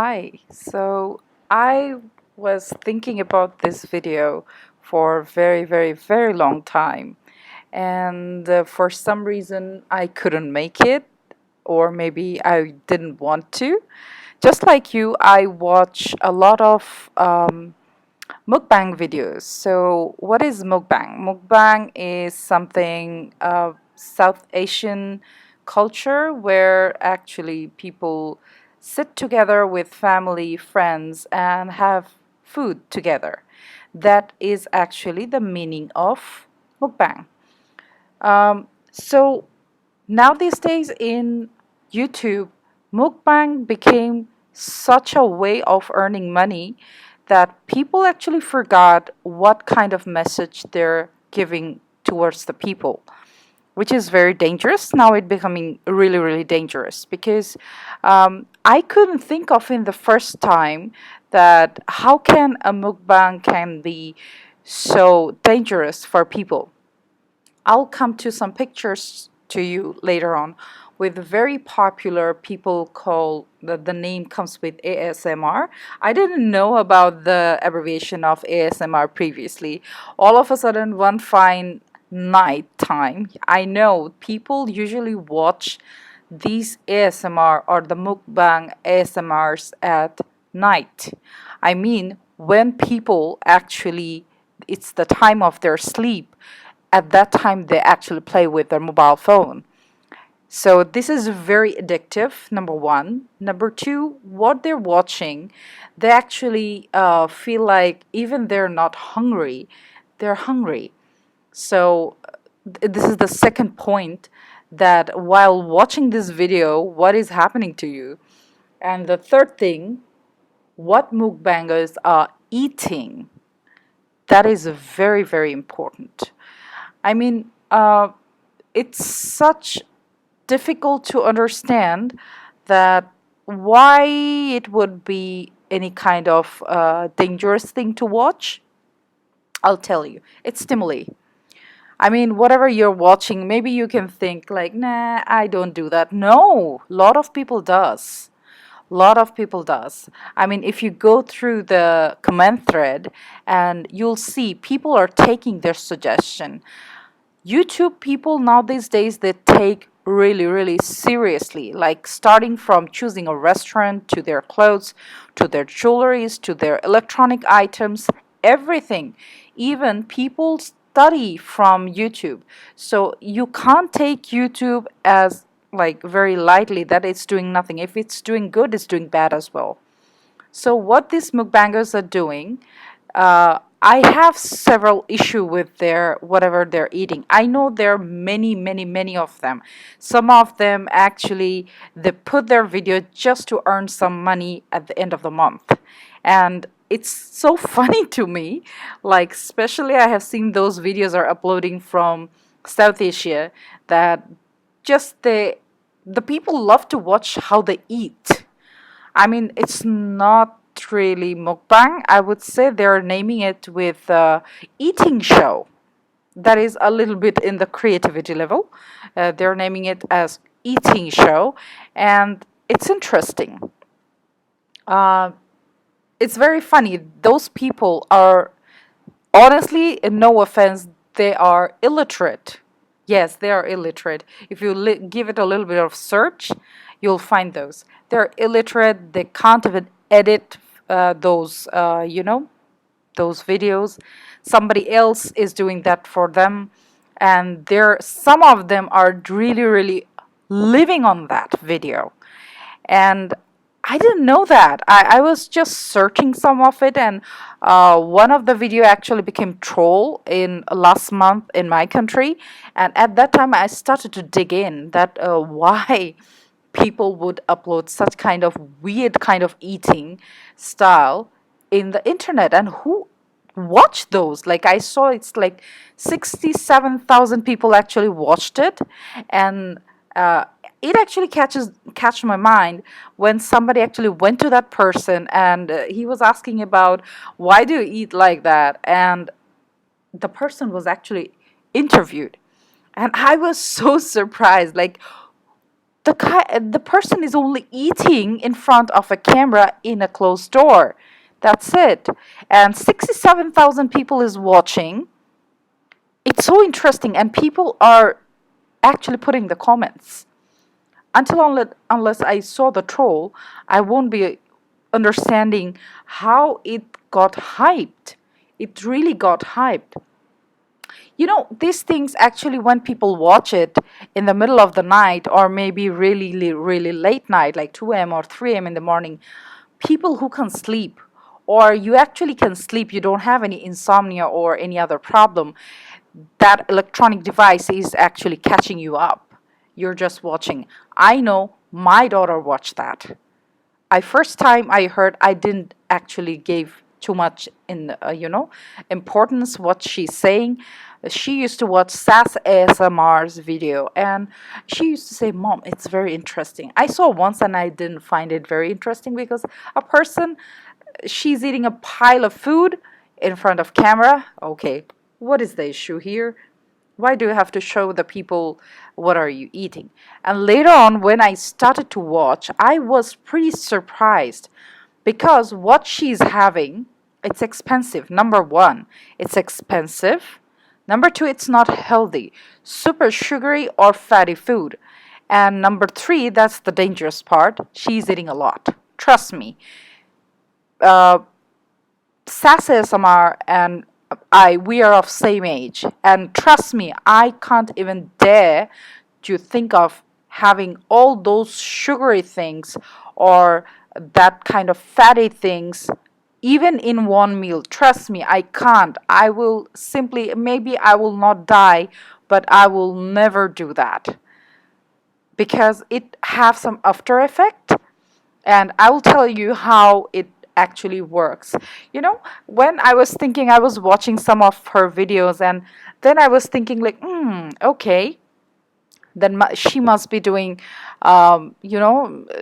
Hi. So I was thinking about this video for a very, very, very long time. And for some reason, I couldn't make it, or maybe I didn't want to. Just like you, I watch a lot of mukbang videos. So, what is mukbang? Mukbang is something South Asian culture where actually people sit together with family, friends, and have food together. That is actually the meaning of mukbang. So now these days in YouTube, mukbang became such a way of earning money that people actually forgot what kind of message they're giving towards the people, which is very dangerous. Now it's becoming really, really dangerous because I couldn't think of in the first time that how can a mukbang can be so dangerous for people. I'll come to some pictures to you later on with very popular people called the name comes with ASMR. I didn't know about the abbreviation of ASMR previously. All of a sudden, one fine night time, I know people usually watch these ASMR or the mukbang ASMRs at night. I mean, when people actually, it's the time of their sleep, at that time they actually play with their mobile phone. So this is very addictive, number one. Number two, what they're watching, they actually feel like even they're not hungry, they're hungry. So this is the second point, that while watching this video, what is happening to you? And the third thing, what mukbangers are eating. That is very, very important. I mean, it's such difficult to understand that why it would be any kind of dangerous thing to watch. I'll tell you, it's stimuli. I mean, whatever you're watching, maybe you can think like, nah, I don't do that. No, a lot of people does. Lot of people does. I mean, if you go through the comment thread and you'll see people are taking their suggestion. YouTube people now these days, they take really, really seriously, like starting from choosing a restaurant to their clothes, to their jewelries, to their electronic items, everything. Even people study from YouTube. So you can't take YouTube as like very lightly that it's doing nothing. If it's doing good, it's doing bad as well. So what these mukbangers are doing, I have several issue with their whatever they're eating. I know there are many, many, many of them. Some of them actually they put their video just to earn some money at the end of the month, and it's so funny to me. Like especially, I have seen those videos are uploading from South Asia that just the people love to watch how they eat. I mean, it's not really mukbang. I would say they're naming it with eating show. That is a little bit in the creativity level. They're naming it as eating show, and it's interesting. Uh, it's very funny. Those people are honestly, no offense, they are illiterate. Yes, they are illiterate. If you give it a little bit of search, you'll find those. They're illiterate. They can't even edit those videos. Somebody else is doing that for them, and there some of them are really, really living on that video. And I didn't know that. I was just searching some of it, and one of the video actually became troll in last month in my country. And at that time, I started to dig in that why people would upload such kind of weird kind of eating style in the internet, and who watch those. Like I saw, it's like 67,000 people actually watched it, and it actually catch my mind when somebody actually went to that person, and he was asking about why do you eat like that, and the person was actually interviewed, and I was so surprised. Like, the person is only eating in front of a camera in a closed door. That's it. And 67,000 people is watching. It's so interesting, and people are actually putting the comments. Unless I saw the troll, I won't be understanding how it got hyped. It really got hyped. These things actually, when people watch it in the middle of the night, or maybe really, really late night, like 2 a.m. or 3 a.m. in the morning, people who can sleep, or you actually can sleep, you don't have any insomnia or any other problem, that electronic device is actually catching you up. You're just watching. I know my daughter watched that. First time I heard, I didn't actually give too much in importance what she's saying. She used to watch SAS ASMR's video, and she used to say, "Mom, it's very interesting." I saw once and I didn't find it very interesting, because a person, she's eating a pile of food in front of camera. Okay, what is the issue here? Why do you have to show the people what are you eating? And later on, when I started to watch, I was pretty surprised, because what she's having, it's expensive. Number one, it's expensive. Number two, it's not healthy. Super sugary or fatty food. And number three, that's the dangerous part, she's eating a lot. Trust me. Uh, SAS ASMR and we are of same age, and trust me, I can't even dare to think of having all those sugary things or that kind of fatty things even in one meal. Trust me, I can't. I will simply, maybe I will not die, but I will never do that, because it have some after effect, and I will tell you how it actually works. When I was thinking, I was watching some of her videos, and then I was thinking, like, okay, then she must be doing,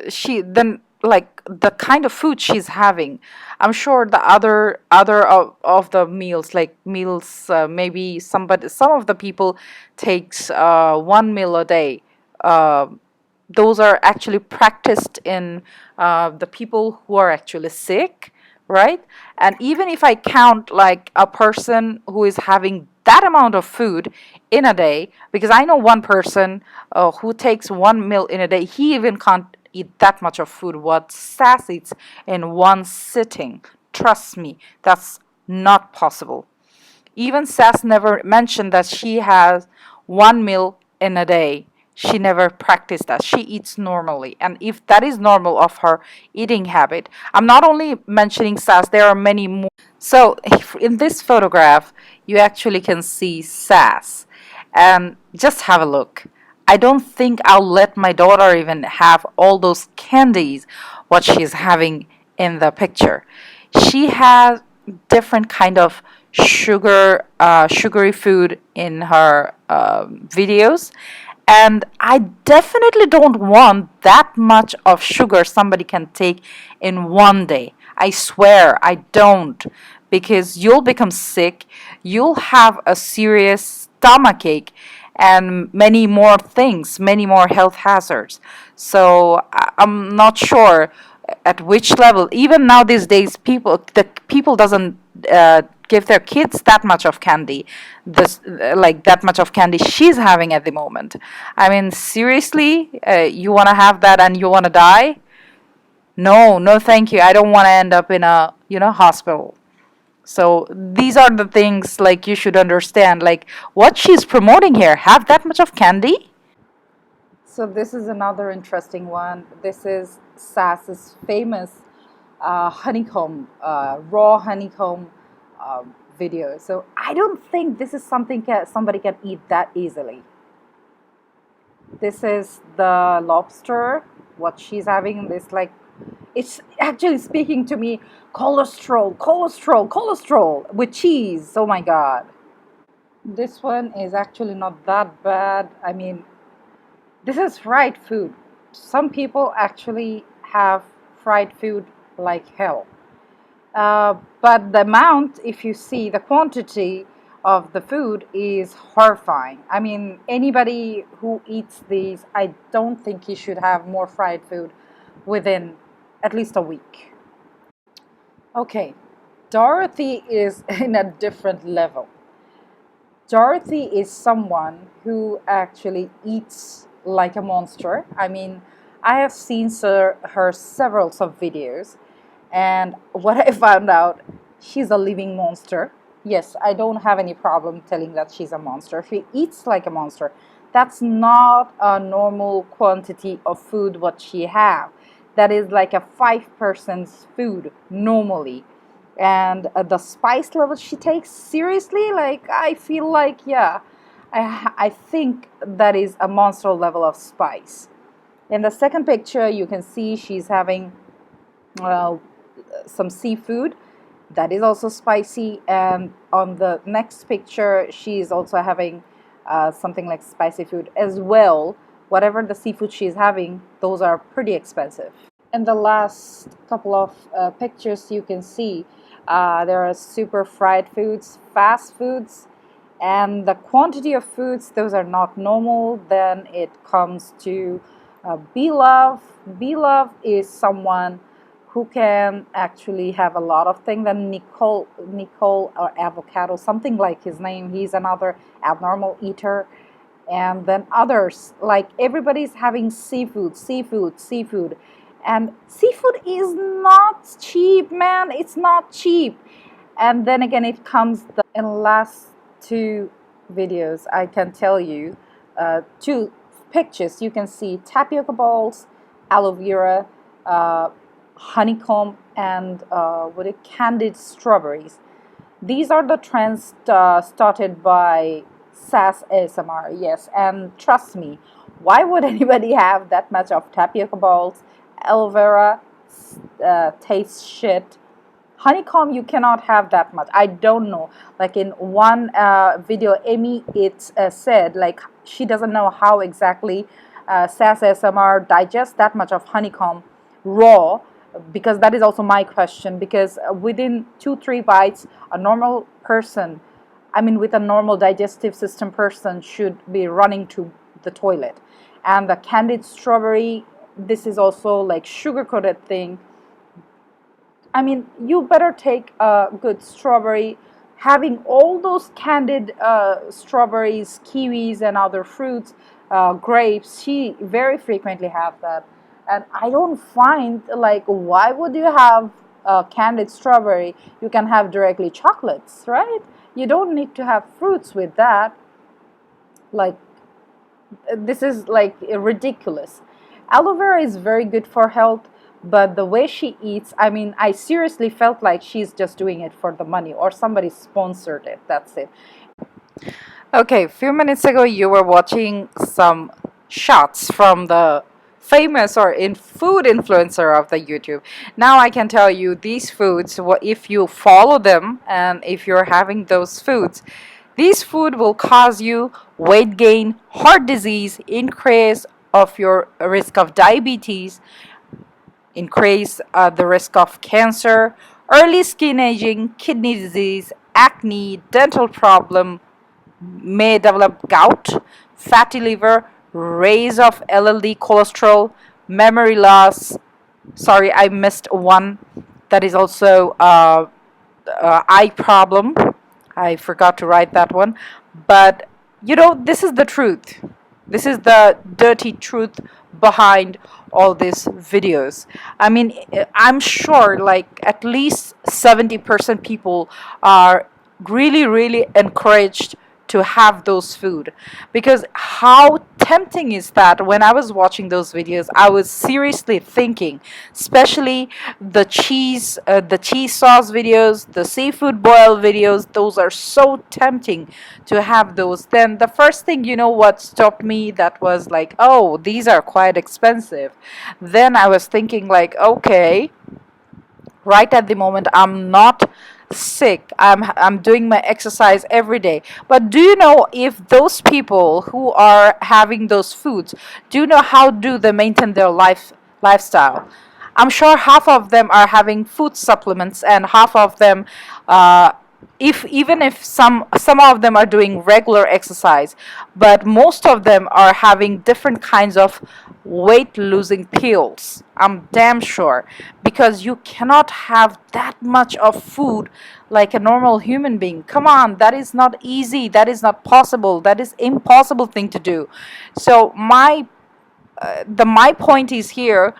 she then, like, the kind of food she's having. I'm sure the other of the meals, like meals, maybe some of the people takes one meal a day. Uh, those are actually practiced in the people who are actually sick, right? And even if I count like a person who is having that amount of food in a day, because I know one person who takes one meal in a day, he even can't eat that much of food what Sass eats in one sitting. Trust me, that's not possible. Even Sass never mentioned that she has one meal in a day. She never practiced that. She eats normally. And if that is normal of her eating habit, I'm not only mentioning Sass, there are many more. So in this photograph, you actually can see Sass. And just have a look. I don't think I'll let my daughter even have all those candies what she's having in the picture. She has different kind of sugary food in her videos, and I definitely don't want that much of sugar somebody can take in one day. I swear I don't, because you'll become sick, you'll have a serious stomachache, and many more things, many more health hazards. So I'm not sure at which level. Even now these days, people doesn't give their kids that much of candy, this like that much of candy she's having at the moment. I mean, seriously, you want to have that and you want to die? No, no, thank you. I don't want to end up in a hospital. So these are the things, like, you should understand, like what she's promoting here. Have that much of candy? So this is another interesting one. This is Sass's famous honeycomb, raw honeycomb video. So I don't think this is something somebody can eat that easily. This is the lobster. What she's having is like, it's actually speaking to me, cholesterol, cholesterol, cholesterol with cheese. Oh my God. This one is actually not that bad. I mean, this is fried food. Some people actually have fried food like hell. But the amount, if you see the quantity of the food is horrifying. I mean, anybody who eats these, I don't think he should have more fried food within at least a week. Okay, Dorothy is in a different level. Dorothy is someone who actually eats like a monster. I mean, I have seen her several of videos, and what I found out, she's a living monster. Yes, I don't have any problem telling that she's a monster. She eats like a monster. That's not a normal quantity of food what she have. That is like a 5 person's food normally. And the spice level she takes seriously, like I feel like, yeah, I think that is a monster level of spice. In the second picture, you can see she's having uh, some seafood that is also spicy, and on the next picture she's also having something like spicy food as well. Whatever the seafood she's having, those are pretty expensive. In the last couple of pictures, you can see there are super fried foods, fast foods, and the quantity of foods, those are not normal. Then it comes to Beloved. Beloved is someone who can actually have a lot of things. Then Nicole or Avocado, something like his name. He's another abnormal eater. And then others, like everybody's having seafood, seafood, seafood. And seafood is not cheap, man. It's not cheap. And then again, it comes in last two videos, I can tell you, two pictures, you can see tapioca balls, aloe vera, honeycomb, and what it candied strawberries. These are the trends started by SAS ASMR, yes, and trust me, why would anybody have that much of tapioca balls? Aloe vera tastes shit. Honeycomb, you cannot have that much. I don't know. Like in one video, Amy, it said like she doesn't know how exactly SAS ASMR digests that much of honeycomb raw, because that is also my question. Because within 2-3 bites, a normal person, I mean, with a normal digestive system person, should be running to the toilet. And the candied strawberry, this is also like sugar coated thing. I mean, you better take a good strawberry. Having all those candied strawberries, kiwis, and other fruits, grapes, she very frequently have that. And I don't find, like, why would you have candied strawberry? You can have directly chocolates, right? You don't need to have fruits with that. Like, this is like ridiculous. Aloe vera is very good for health, but the way she eats, I mean, I seriously felt like she's just doing it for the money, or somebody sponsored it. That's it. Okay, a few minutes ago you were watching some shots from the famous or in food influencer of the YouTube. Now I can tell you these foods, if you follow them and if you're having those foods, these food will cause you weight gain, heart disease, increase of your risk of diabetes, increase the risk of cancer, early skin aging, kidney disease, acne, dental problem, may develop gout, fatty liver, raise of LLD cholesterol, memory loss. Sorry, I missed one. That is also eye problem. I forgot to write that one. But this is the truth. This is the dirty truth behind all these videos. I mean, I'm sure like at least 70% people are really, really encouraged to have those food, because how tempting is that? When I was watching those videos, I was seriously thinking, especially the cheese sauce videos, the seafood boil videos, those are so tempting to have those. Then the first thing, what stopped me, that was like, oh, these are quite expensive. Then I was thinking like, okay, right at the moment I'm not sick, I'm doing my exercise every day. But do you know, if those people who are having those foods, do you know how do they maintain their lifestyle? I'm sure half of them are having food supplements, and half of them If even if some of them are doing regular exercise, but most of them are having different kinds of weight losing pills, I'm damn sure, because you cannot have that much of food like a normal human being. Come on, that is not easy, that is not possible, that is impossible thing to do. So my point is here,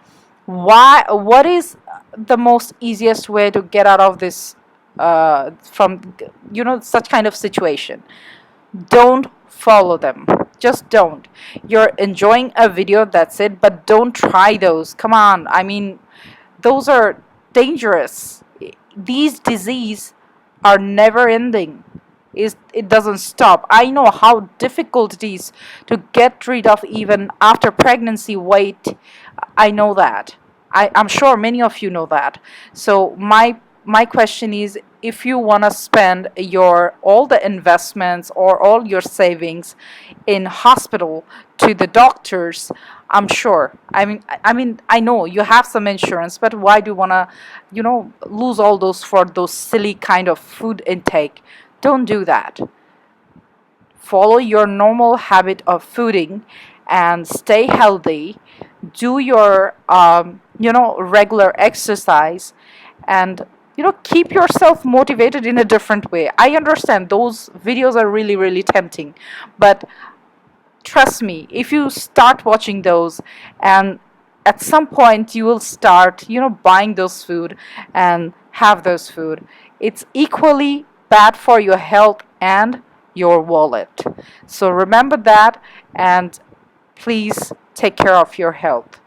what is the most easiest way to get out of this, from such kind of situation? Don't follow them, just don't. You're enjoying a video, that's it, but don't try those. Come on, I mean, those are dangerous. These disease are never ending. It doesn't stop. I know how difficult it is to get rid of even after pregnancy weight. I know that. I'm sure many of you know that. So my question is, if you want to spend your all the investments or all your savings in hospital to the doctors, I'm sure. I know you have some insurance, but why do you want to, lose all those for those silly kind of food intake? Don't do that. Follow your normal habit of fooding and stay healthy. Do your regular exercise, and keep yourself motivated in a different way. I understand those videos are really really tempting, but trust me, if you start watching those, and at some point you will start buying those food and have those food, it's equally bad for your health and your wallet. So remember that, and please take care of your health.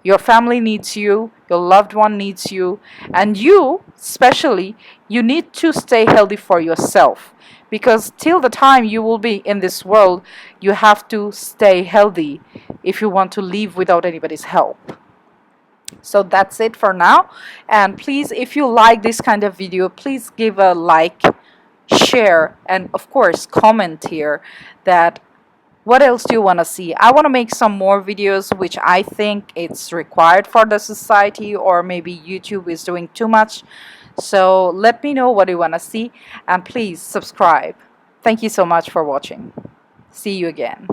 Your family needs you, your loved one needs you, and you, especially, you need to stay healthy for yourself. Because till the time you will be in this world, you have to stay healthy if you want to live without anybody's help. So that's it for now. And please, if you like this kind of video, please give a like, share, and of course, comment here that what else do you want to see? I want to make some more videos which I think it's required for the society, or maybe YouTube is doing too much. So let me know what you want to see, and please subscribe. Thank you so much for watching. See you again.